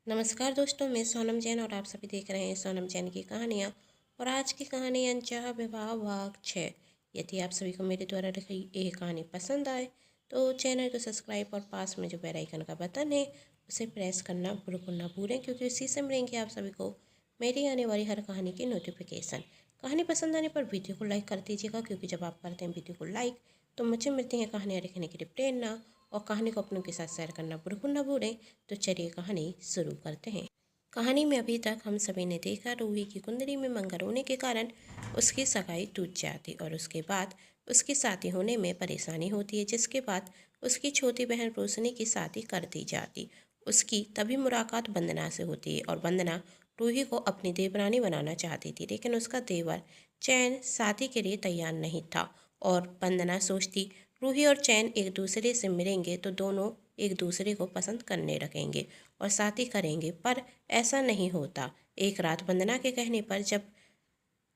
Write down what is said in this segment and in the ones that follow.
नमस्कार दोस्तों, मैं सोनम जैन और आप सभी देख रहे हैं सोनम जैन की कहानियाँ। और आज की कहानी अनचाहा विवाह भाग 6। यदि आप सभी को मेरे द्वारा लिखी ये कहानी पसंद आए तो चैनल को सब्सक्राइब और पास में जो बेल आइकन का बटन है उसे प्रेस करना बिल्कुल ना भूलें, क्योंकि उसी से मिलेंगे आप सभी को मेरी आने वाली हर कहानी की नोटिफिकेशन। कहानी पसंद आने पर वीडियो को लाइक कर दीजिएगा, क्योंकि जब आप करते हैं वीडियो को लाइक तो मुझे मिलती है कहानियाँ लिखने के लिए प्रेरणा, और कहानी को अपनों के साथ शेयर करना बिल्कुल ना भूलें। तो चलिए कहानी शुरू करते हैं। कहानी में अभी तक हम सभी ने देखा रूही की कुंडली में मंगल होने के कारण उसकी सगाई टूट जाती और उसके बाद उसकी शादी होने में परेशानी होती है, जिसके बाद उसकी छोटी बहन रोशनी की शादी कर दी जाती। उसकी तभी मुलाकात वंदना से होती है और वंदना रूही को अपनी देवरानी बनाना चाहती थी, लेकिन उसका देवर चैन शादी के लिए तैयार नहीं था। और वंदना सोचती रूही और चैन एक दूसरे से मिलेंगे तो दोनों एक दूसरे को पसंद करने लगेंगे और शादी करेंगे, पर ऐसा नहीं होता। एक रात वंदना के कहने पर जब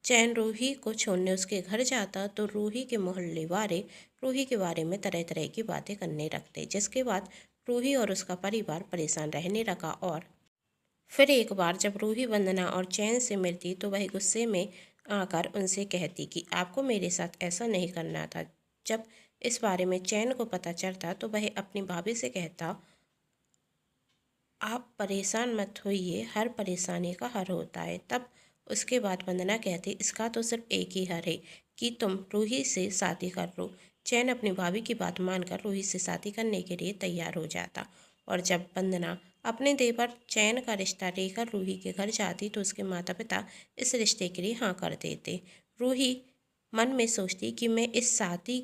चैन रूही को छोड़ने उसके घर जाता तो रूही के मोहल्ले वाले रूही के बारे में तरह तरह की बातें करने लगते, जिसके बाद रूही और उसका परिवार परेशान रहने लगा। और फिर एक बार जब रूही वंदना और चैन से मिलती तो वह गुस्से में आकर उनसे कहती कि आपको मेरे साथ ऐसा नहीं करना था। जब इस बारे में चैन को पता चलता तो वह अपनी भाभी से कहता, आप परेशान मत होइए, हर परेशानी का हल होता है। तब उसके बाद वंदना कहती, इसका तो सिर्फ एक ही हल है कि तुम रूही से शादी कर लो। चैन अपनी भाभी की बात मानकर रूही से शादी करने के लिए तैयार हो जाता। और जब वंदना अपने देवर चैन का रिश्ता लेकर रूही के घर जाती तो उसके माता पिता इस रिश्ते के लिए हाँ कर देते। रूही मन में सोचती कि मैं इस शादी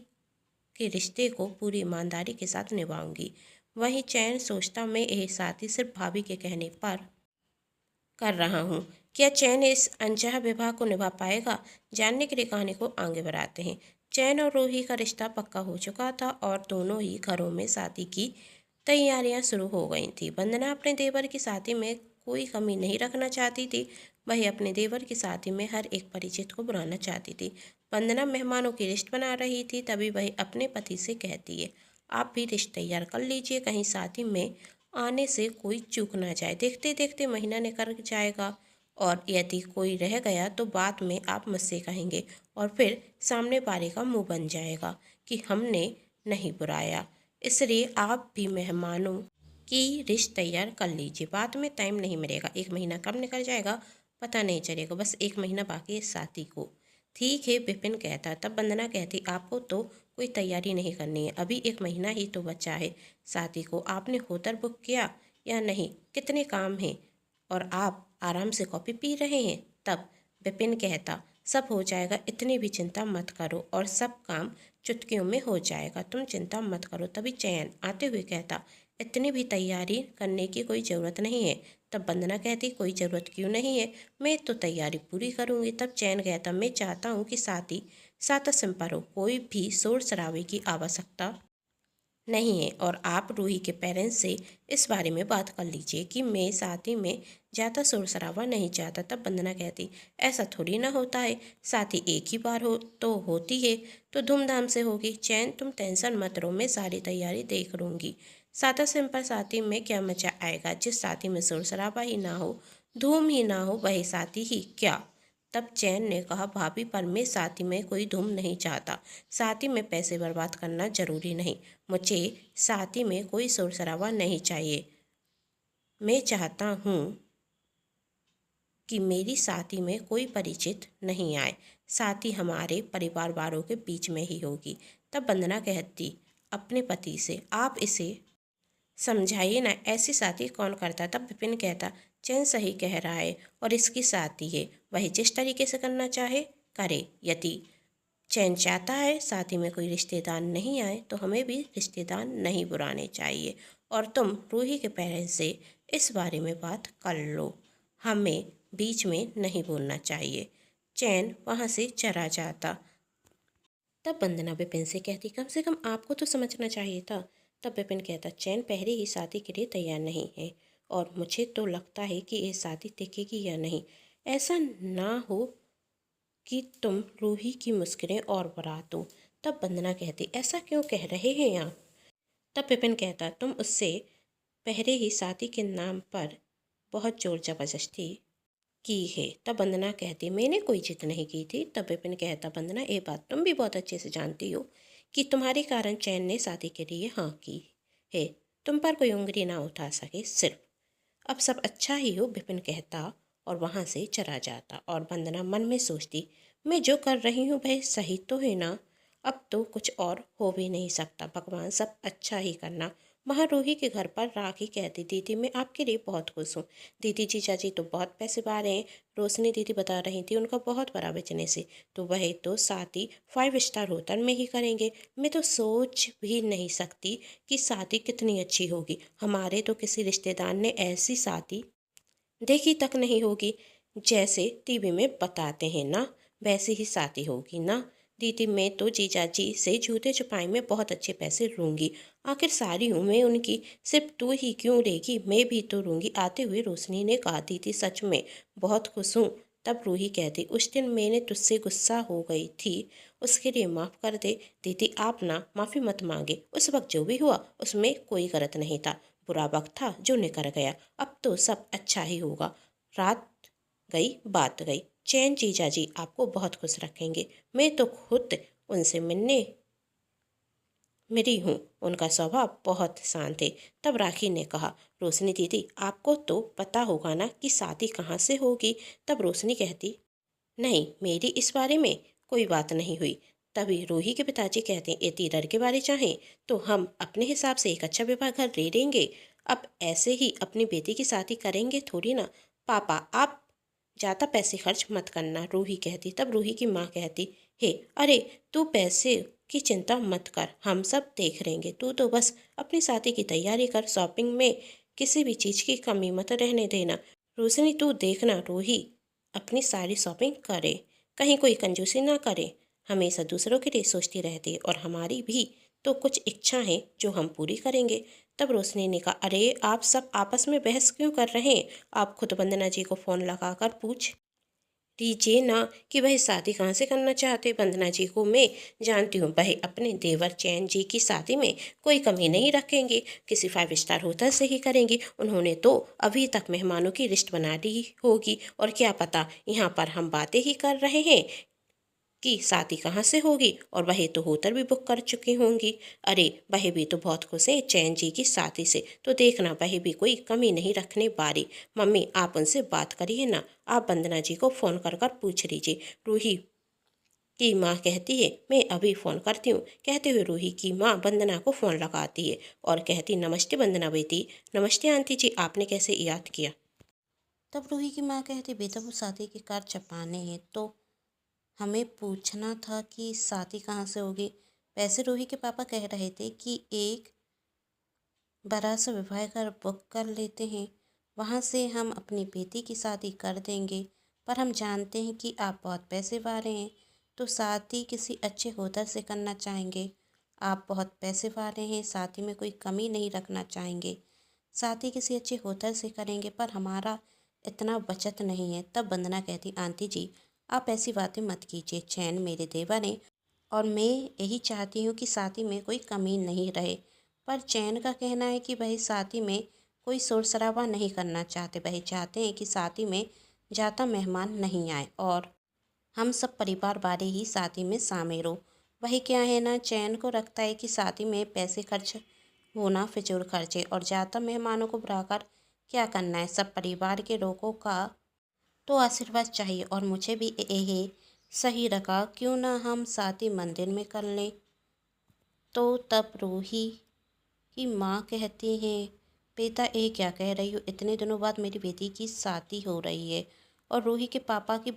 के रिश्ते को पूरी ईमानदारी के साथ निभाऊंगी। वहीं चैन सोचता, मैं यह शादी सिर्फ भाभी के कहने पर कर रहा हूँ। क्या चैन इस अनचाहा विवाह को निभा पाएगा? जानने के लिए कहानी को आगे बढ़ाते हैं। चैन और रूही का रिश्ता पक्का हो चुका था और दोनों ही घरों में शादी की तैयारियां शुरू हो गई थी। वंदना अपने देवर की शादी में कोई कमी नहीं रखना चाहती थी। वह अपने देवर की शादी में हर एक परिचित को बुलाना चाहती थी। वंदना मेहमानों की लिस्ट बना रही थी, तभी वह अपने पति से कहती है, आप भी लिस्ट तैयार कर लीजिए, कहीं शादी में आने से कोई चूक ना जाए। देखते देखते महीना निकल जाएगा और यदि कोई रह गया तो बाद में आप मुझसे कहेंगे और फिर सामने वाले का मुंह बन जाएगा कि हमने नहीं बुलाया। इसलिए आप भी मेहमानों की लिस्ट तैयार कर लीजिए, बाद में टाइम नहीं मिलेगा। एक महीना कब निकल जाएगा पता नहीं चलेगा, बस एक महीना बाकी है शादी को। ठीक है, विपिन कहता। तब वंदना कहती, आपको तो कोई तैयारी नहीं करनी है, अभी एक महीना ही तो बचा है शादी को। आपने होटल बुक किया या नहीं? कितने काम हैं और आप आराम से कॉफ़ी पी रहे हैं? तब विपिन कहता, सब हो जाएगा, इतनी भी चिंता मत करो और सब काम चुटकियों में हो जाएगा, तुम चिंता मत करो। तभी चैन आते हुए कहता, इतनी भी तैयारी करने की कोई ज़रूरत नहीं है। तब वंदना कहती, कोई ज़रूरत क्यों नहीं है, मैं तो तैयारी पूरी करूँगी। तब चैन कहता, मैं चाहता हूँ कि शादी सादा सिंपल हो, कोई भी शोर शराबे की आवश्यकता नहीं है। और आप रूही के पेरेंट्स से इस बारे में बात कर लीजिए कि मैं शादी में ज़्यादा शोर शराबा नहीं चाहता। तब वंदना कहती, ऐसा थोड़ी ना होता है, शादी एक ही बार हो तो होती है तो धूमधाम से होगी। चैन तुम टेंशन मत लो, मैं सारी तैयारी देख लूँगी। सादा सिंपल शादी में क्या मजा आएगा, जिस शादी में शोर शराबा ही ना हो, धूम ही ना हो, वही शादी ही क्या? तब चैन ने कहा, भाभी पर मैं शादी में कोई धूम नहीं चाहता, शादी में पैसे बर्बाद करना जरूरी नहीं, मुझे शादी में कोई शोर शराबा नहीं चाहिए। मैं चाहता हूँ कि मेरी शादी में कोई परिचित नहीं आए, शादी हमारे परिवार वालों के बीच में ही होगी। तब वंदना कहती अपने पति से, आप इसे समझाइए ना, ऐसी शादी कौन करता? तब विपिन कहता, चैन सही कह रहा है और इसकी शादी है, वही जिस तरीके से करना चाहे करे। यदि चैन चाहता है शादी में कोई रिश्तेदार नहीं आए तो हमें भी रिश्तेदार नहीं बुलाने चाहिए और तुम रूही के पेरेंट्स से इस बारे में बात कर लो, हमें बीच में नहीं बोलना चाहिए। चैन वहाँ से चला जाता। तब वंदना विपिन से कहती, कम से कम आपको तो समझना चाहिए था। तब विपिन कहता, चैन पहले ही शादी के लिए तैयार नहीं है और मुझे तो लगता है कि ये शादी टिकेगी या नहीं। ऐसा ना हो कि तुम रूही की मुस्कुराए और बढ़ा दो। तब वंदना कहती, ऐसा क्यों कह रहे हैं आप? तब विपिन कहता, तुम उससे पहले ही शादी के नाम पर बहुत जोर जबरदस्ती की है। तब वंदना कहती मैंने कोई जिद नहीं की थी। तब विपिन कहता वंदना ये बात तुम भी बहुत अच्छे से जानती हो कि तुम्हारे कारण चैन ने शादी के लिए हाँ की है। तुम पर कोई उंगली ना उठा सके सिर्फ। अब सब अच्छा ही हो, विपिन कहता और वहाँ से चला जाता। और वंदना मन में सोचती मैं जो कर रही हूँ वह सही तो है ना। अब तो कुछ और हो भी नहीं सकता, भगवान सब अच्छा ही करना। वहाँ रूही के घर पर राखी कहती दीदी मैं आपके लिए बहुत खुश हूँ। दीदी जीजा जी तो बहुत पैसे पा रहे हैं। रोशनी दीदी बता रही थी उनका बहुत बड़ा बिजनेस है, तो वह तो शादी 5 स्टार होटल में ही करेंगे। मैं तो सोच भी नहीं सकती कि शादी कितनी अच्छी होगी। हमारे तो किसी रिश्तेदार ने ऐसी शादी देखी तक नहीं होगी। जैसे टीवी में बताते हैं ना वैसी ही शादी होगी ना। दीदी मैं तो जीजा जी से जूते छुपाई में बहुत अच्छे पैसे लूँगी। आखिर सारी उम्र उनकी, सिर्फ तू ही क्यों लेगी, मैं भी तो लूँगी। आते हुए रोशनी ने कहा दीदी सच में बहुत खुश हूँ। तब रूही कहती उस दिन मैंने तुझसे गुस्सा हो गई थी, उसके लिए माफ़ कर दे। दीदी आप ना माफ़ी मत मांगे, उस वक्त जो भी हुआ उसमें कोई गलत नहीं था। बुरा वक्त था जो निकल गया, अब तो सब अच्छा ही होगा। रात गई बात गई। चैन जीजा जी आपको बहुत खुश रखेंगे। मैं तो खुद उनसे मिली हूँ, उनका स्वभाव बहुत शांत है। तब राखी ने कहा रोशनी दीदी आपको तो पता होगा ना कि शादी कहाँ से होगी। तब रोशनी कहती नहीं मेरी इस बारे में कोई बात नहीं हुई। तभी रूही के पिताजी कहते हैं यदि डर के बारे चाहें तो हम अपने हिसाब से एक अच्छा विवाह घर ले लेंगे। अब ऐसे ही अपनी बेटी की शादी करेंगे थोड़ी ना। पापा आप ज़्यादा पैसे खर्च मत करना, रूही कहती। तब रूही की माँ कहती हे अरे तू पैसे की चिंता मत कर, हम सब देख लेंगे। तू तो बस अपनी शादी की तैयारी कर, शॉपिंग में किसी भी चीज़ की कमी मत रहने देना। रोशनी तू देखना रूही अपनी सारी शॉपिंग करे, कहीं कोई कंजूसी ना करे। हमेशा दूसरों के लिए सोचती रहती है और हमारी भी तो कुछ इच्छा है जो हम पूरी करेंगे। तब रोशनी ने कहा अरे आप सब आपस में बहस क्यों कर रहे हैं। आप खुद वंदना जी को फ़ोन लगाकर पूछ दीजिए ना कि वह शादी कहाँ से करना चाहते। वंदना जी को मैं जानती हूँ, वह अपने देवर चैन जी की शादी में कोई कमी नहीं रखेंगे, किसी 5 स्टार होटल से ही करेंगी। उन्होंने तो अभी तक मेहमानों की लिस्ट बना ली होगी और क्या पता यहाँ पर हम बातें ही कर रहे हैं कि शादी कहाँ से होगी और वह तो होटल भी बुक कर चुकी होंगी। अरे वह भी तो बहुत खुश है चैन जी की शादी से, तो देखना वह भी कोई कमी नहीं रखने वाली। मम्मी आप उनसे बात करिए ना, आप वंदना जी को फ़ोन कर कर पूछ लीजिए। रूही की माँ कहती है मैं अभी फ़ोन करती हूँ। कहते हुए रूही की माँ वंदना को फ़ोन लगाती है और कहती नमस्ते वंदना बेटी। नमस्ते आंटी जी, आपने कैसे याद किया। तब रूही की माँ कहती बेटा वो शादी के कार्ड छपाने हैं तो हमें पूछना था कि शादी कहाँ से होगी। वैसे रूही के पापा कह रहे थे कि एक बड़ा सा विवाह घर बुक कर लेते हैं, वहाँ से हम अपनी बेटी की शादी कर देंगे। पर हम जानते हैं कि आप बहुत पैसे वाले हैं, तो शादी किसी अच्छे होटल से करना चाहेंगे। आप बहुत पैसे वाले हैं, शादी में कोई कमी नहीं रखना चाहेंगे। शादी किसी अच्छे होटल से करेंगे पर हमारा इतना बचत नहीं है। तब वंदना कहती आंटी जी आप ऐसी बातें मत कीजिए, चैन मेरे देवर हैं और मैं यही चाहती हूँ कि शादी में कोई कमी नहीं रहे। पर चैन का कहना है कि वह शादी में कोई शोर शराबा नहीं करना चाहते। वह चाहते हैं कि शादी में ज़्यादा मेहमान नहीं आए और हम सब परिवार वाले ही शादी में शामिल हो। वही क्या है ना, चैन को लगता है कि शादी में पैसे खर्च होना फिजूल खर्चे और ज़्यादा मेहमानों को बुलाकर क्या करना है। सब परिवार के लोगों का तो आशीर्वाद चाहिए और मुझे भी यही सही लगा, क्यों ना हम शादी मंदिर में कर लें। तो तब रूही की माँ कहती हैं बेटा ये क्या कह रही हो, इतने दिनों बाद मेरी बेटी की शादी हो रही है और रूही के पापा की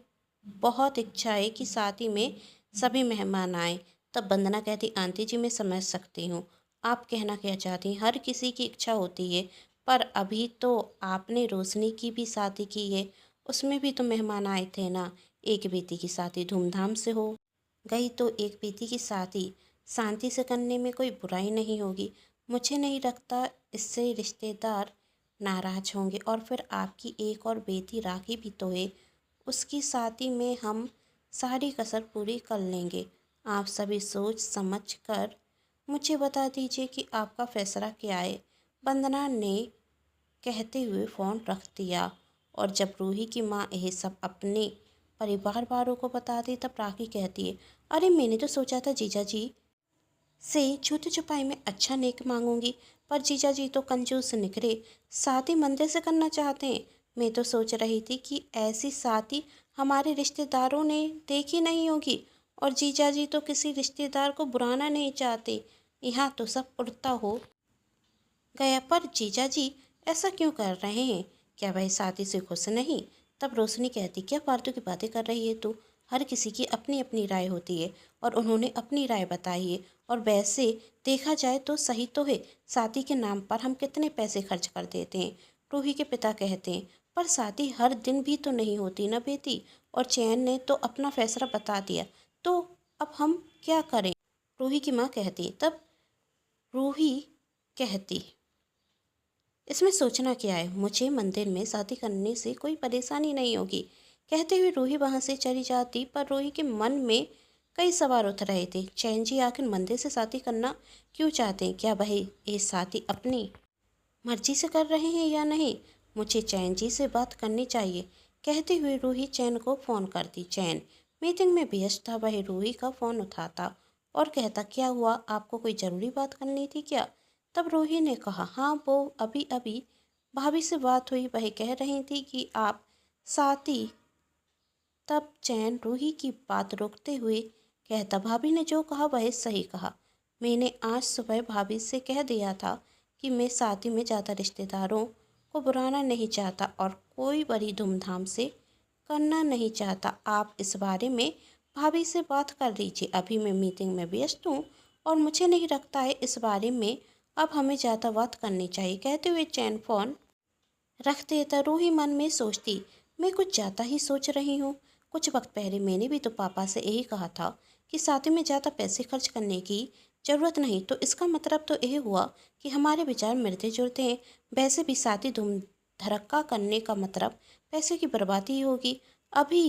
बहुत इच्छा है कि शादी में सभी मेहमान आए। तब वंदना कहती आंटी जी मैं समझ सकती हूँ आप कहना क्या चाहती हैं, हर किसी की इच्छा होती है। पर अभी तो आपने रोशनी की भी शादी की है, उसमें भी तो मेहमान आए थे ना। एक बेटी की शादी धूमधाम से हो गई तो एक बेटी की शादी शांति से करने में कोई बुराई नहीं होगी। मुझे नहीं लगता इससे रिश्तेदार नाराज होंगे। और फिर आपकी एक और बेटी राखी भी तो है, उसकी शादी में हम सारी कसर पूरी कर लेंगे। आप सभी सोच समझ कर मुझे बता दीजिए कि आपका फैसला क्या है। वंदना ने कहते हुए फ़ोन रख दिया। और जब रूही की माँ यह सब अपने परिवार वालों को बताती तब राखी कहती है, अरे मैंने तो सोचा था जीजा जी से जूते छुपाई में अच्छा नेक मांगूंगी, पर जीजा जी तो कंजूस निकले, शादी मंदिर से करना चाहते हैं। मैं तो सोच रही थी कि ऐसी शादी हमारे रिश्तेदारों ने देखी नहीं होगी, और जीजा जी तो किसी रिश्तेदार को बुलाना नहीं चाहते। यहाँ तो सब उल्टा हो गया। पर जीजा जी ऐसा क्यों कर रहे हैं? क्या वह शादी से खुश नहीं? तब रोशनी कहती, क्या फालतू की बातें कर रही है तू? हर किसी की अपनी अपनी राय होती है और उन्होंने अपनी राय बताई है। और वैसे देखा जाए तो सही तो है, शादी के नाम पर हम कितने पैसे खर्च कर देते हैं। रूही के पिता कहते हैं, पर शादी हर दिन भी तो नहीं होती ना बेटी। और चैन ने तो अपना फैसला बता दिया, तो अब हम क्या करें? रूही की माँ कहती। तब रूही कहती, इसमें सोचना क्या है, मुझे मंदिर में शादी करने से कोई परेशानी नहीं होगी। कहते हुए रूही वहां से चली जाती। पर रूही के मन में कई सवाल उठ रहे थे। चैन जी आखिर मंदिर से शादी करना क्यों चाहते हैं? क्या वह ये शादी अपनी मर्जी से कर रहे हैं या नहीं? मुझे चैन जी से बात करनी चाहिए। कहते हुए रूही चैन को फ़ोन करती। चैन मीटिंग में व्यस्त था। वह रूही का फ़ोन उठाता और कहता, क्या हुआ, आपको कोई ज़रूरी बात करनी थी क्या? तब रूही ने कहा, हाँ वो अभी अभी भाभी से बात हुई, वह कह रही थी कि आप साथी। तब चैन रूही की बात रोकते हुए कहता, भाभी ने जो कहा वह सही कहा। मैंने आज सुबह भाभी से कह दिया था कि मैं शादी में ज़्यादा रिश्तेदारों को बुलाना नहीं चाहता और कोई बड़ी धूमधाम से करना नहीं चाहता। आप इस बारे में भाभी से बात कर लीजिए। अभी मैं मीटिंग में व्यस्त हूँ और मुझे नहीं लगता है इस बारे में अब हमें ज़्यादा बात करनी चाहिए। कहते हुए चैन फ़ोन रख देता। रूही मन में सोचती, मैं कुछ ज़्यादा ही सोच रही हूँ। कुछ वक्त पहले मैंने भी तो पापा से यही कहा था कि शादी में ज़्यादा पैसे खर्च करने की ज़रूरत नहीं, तो इसका मतलब तो यह हुआ कि हमारे विचार मिलते जुलते हैं। वैसे भी शादी धूम धड़क्का करने का मतलब पैसे की बर्बादी ही होगी। अभी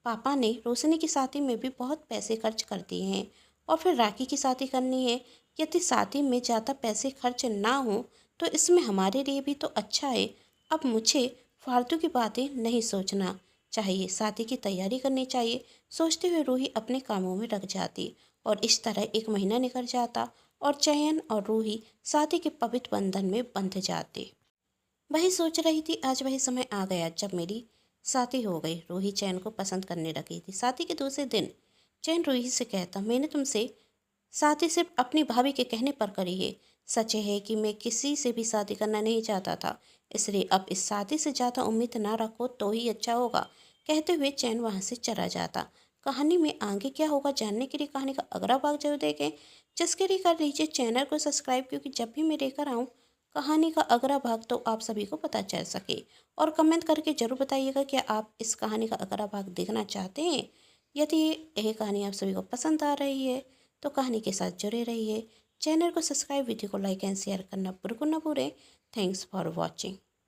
पापा ने रोशनी की शादी में भी बहुत पैसे खर्च कर दिए हैं और फिर राखी की शादी करनी है। यदि शादी में ज़्यादा पैसे खर्च ना हो तो इसमें हमारे लिए भी तो अच्छा है। अब मुझे फालतू की बातें नहीं सोचना चाहिए, शादी की तैयारी करनी चाहिए। सोचते हुए रूही अपने कामों में लग जाती और इस तरह एक महीना निकल जाता और चयन और रूही शादी के पवित्र बंधन में बंध जाते। वही सोच रही थी, आज वही समय आ गया जब मेरी शादी हो गई। रूही चैन को पसंद करने लगी थी। शादी के दूसरे दिन चैन रूही से कहता, मैंने तुमसे शादी सिर्फ अपनी भाभी के कहने पर करी है। सच है कि मैं किसी से भी शादी करना नहीं चाहता था, इसलिए अब इस शादी से ज़्यादा उम्मीद ना रखो तो ही अच्छा होगा। कहते हुए चैन वहाँ से चला जाता। कहानी में आगे क्या होगा जानने के लिए कहानी का अगला भाग जरूर देखें, जिसके लिए कर लीजिए चैनल को सब्सक्राइब, क्योंकि जब भी मैं लेकर आऊँ कहानी का अगला भाग तो आप सभी को पता चल सके। और कमेंट करके ज़रूर बताइएगा कि आप इस कहानी का अगला भाग देखना चाहते हैं। यदि यह कहानी आप सभी को पसंद आ रही है तो कहानी के साथ जुड़े रहिए। चैनल को सब्सक्राइब, वीडियो को लाइक एंड शेयर करना बिल्कुल न भूलें। Thanks for watching.